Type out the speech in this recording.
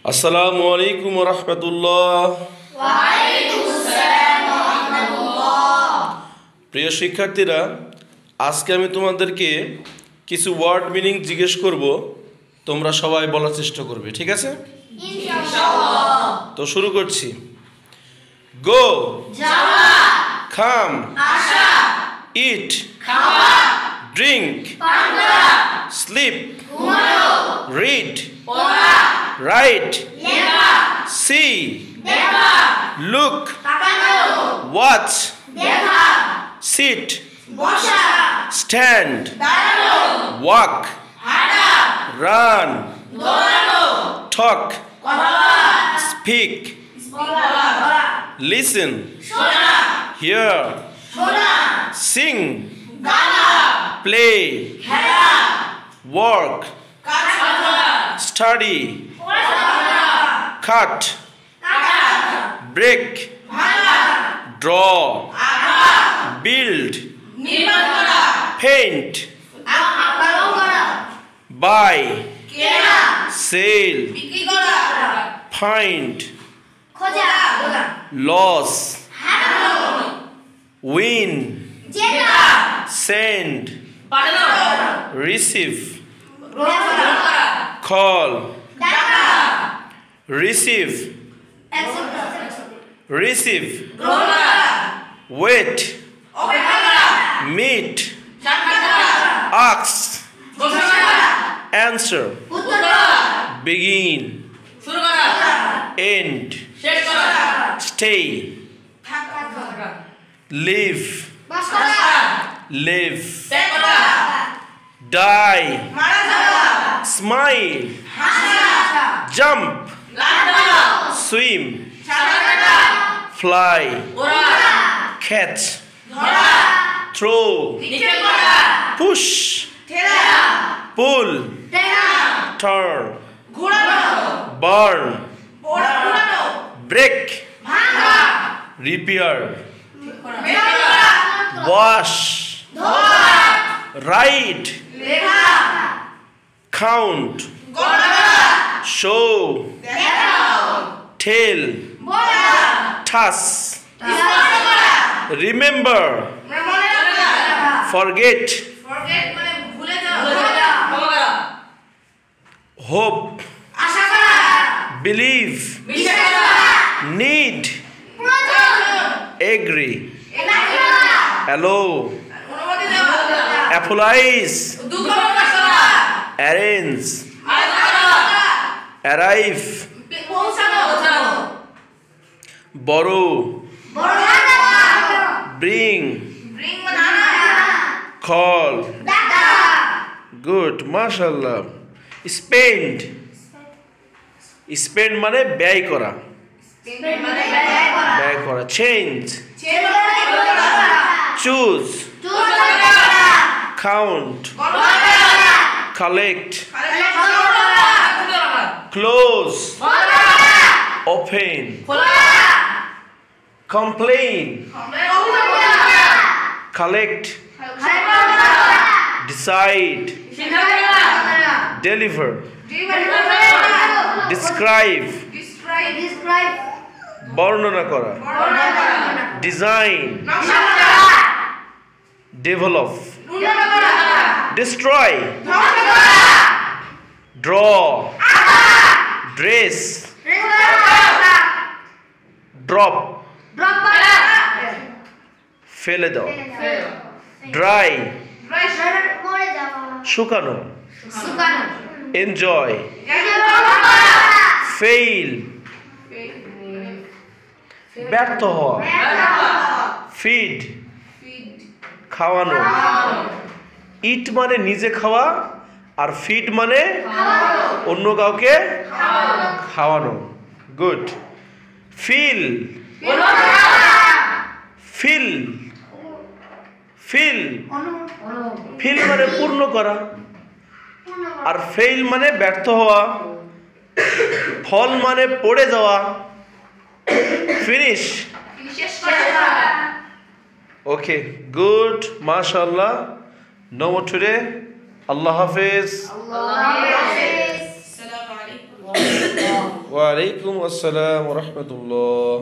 আসসালামু আলাইকুম ওয়া রাহমাতুল্লাহ। ওয়া আলাইকুম আসসালাম ওয়া রাহমাতুল্লাহ। প্রিয় শিক্ষার্থীরা, আজকে আমি তোমাদেরকে কিছু ওয়ার্ড মিনিং জিজ্ঞেস করব, তোমরা সবাই বলার চেষ্টা করবে, ঠিক আছে? ইনশাআল্লাহ। তো শুরু করছি। গো, যাওয়া, কাম, আসা, ইট, খাওয়া, ড্রিঙ্ক, পান করা, স্লিপ, ঘুমানো, রিড, পড়া, রাইট, লেখা, সি, দেখা, লুক, তাকানো, ওয়াচ, দেখা, সিট, বসা, স্ট্যান্ড, দাঁড়ানো, ওয়াক, হাঁটা, রান, দৌড়ানো, টক, কথা বলা, স্পিক, বলা, লিসেন, শোনা, হিয়ার, শোনা, সিং, গানা, প্লে, খেলা, ওয়ার্ক, কাজ করা, স্টাডি, পড়াশোনা, কাট, কাটা, ব্রেক, ভাঙা, ড্র, আঁকা, বিল্ড, নির্মাণ করা, পেইন্ট, আঁকানো করা, বাই, কেনা, সেল, বিক্রি করা, ফাইন্ড, খোঁজা, লস, হারানো, উইন, জেতা, সেন্ড, পাঠানো, রিসিভ, গ্রহণ করা, কল, ডাকা, রিসিভ, অ্যাকসেপ্ট, রিসিভ, গ্রহণ করা, ওয়েট, অপেক্ষা করা, মিট, সাক্ষাৎ করা, আক্স, ঘোষণা করা, অ্যান্সার, উত্তর দেওয়া, begin, শুরু করা, end, শেষ করা, stay, থাকা করা, live, বাস করা, live, ত্যাগ করা, die, মারা যাওয়া, smile, হাসা, jump, লাফ দেওয়া, swim, সাঁতার কাটা, fly, ওড়া, catch, ধরা, throw, নিক্ষেপ করা, push, ঠেলা, pull, টেনা, turn, ঘোরানো, burn, পোড়ানো, break, ভাঙা, repair, মেরামত করা, wash, ধোয়া, write, লেখা, count, গণনা, show, দেখাও, tell, বলা, toss, স্পর্শ করা, remember, মনে রাখা, forget, ফরগেট মানে ভুলে যাওয়া, ক্ষমা করা, hope, আশা করা, believe, বিশ্বাস করা, need, প্রয়োজন, agree, এলাহি করা, allow, অনুমতি দেওয়া, apologize, দুঃখ প্রকাশ করা, arrange, আয়োজন করা, arrive, পৌঁছানো, borrow, বড় করা, bring, ব্রিং মানে আনা, call, ডাকা, good, mashallah, spend, spend মানে ব্যয় করা, মানে ব্যয় করা, ব্যয় করা, change, ছেলে মানে করা, choose, চুজ করা, count, গণনা করা, collect, করা, close, বলা, open, খোলা, complain, অভিযোগ করা, collect, খাইবা, decide, সিদ্ধান্ত করা, deliver, ডিসক্রাইব, describe, ডিসক্রাইব, বর্ণনা করা, বর্ণনা করা, design, নকশা করা, develop, উন্নত করা, destroy, ধ্বংস করা, draw, dress, রেখা, drop, ড্রপ করা, ফেলে দাও, dry, মরে যাওয়া, শুকানো, শুকানো, enjoy, fail, ব্যর্থ হওয়া, feed, খাওয়ানো, eat মানে নিজে খাওয়া, আর feed মানে অন্য কাউকে খাওয়ানো, good, feel, feel, feel, feel মানে পূর্ণ করা, আর ফেইল মানে ব্যর্থ হওয়া, ফল মানে পড়ে যাওয়া, ফিনিশ, ওকে, গুড, মাশাআল্লাহ, নো মোর টুডে, আল্লাহ হাফেজ। আল্লাহ হাফেজ। আসসালামু আলাইকুম। ওয়ালাইকুম আসসালাম ওয়া রাহমাতুল্লাহ।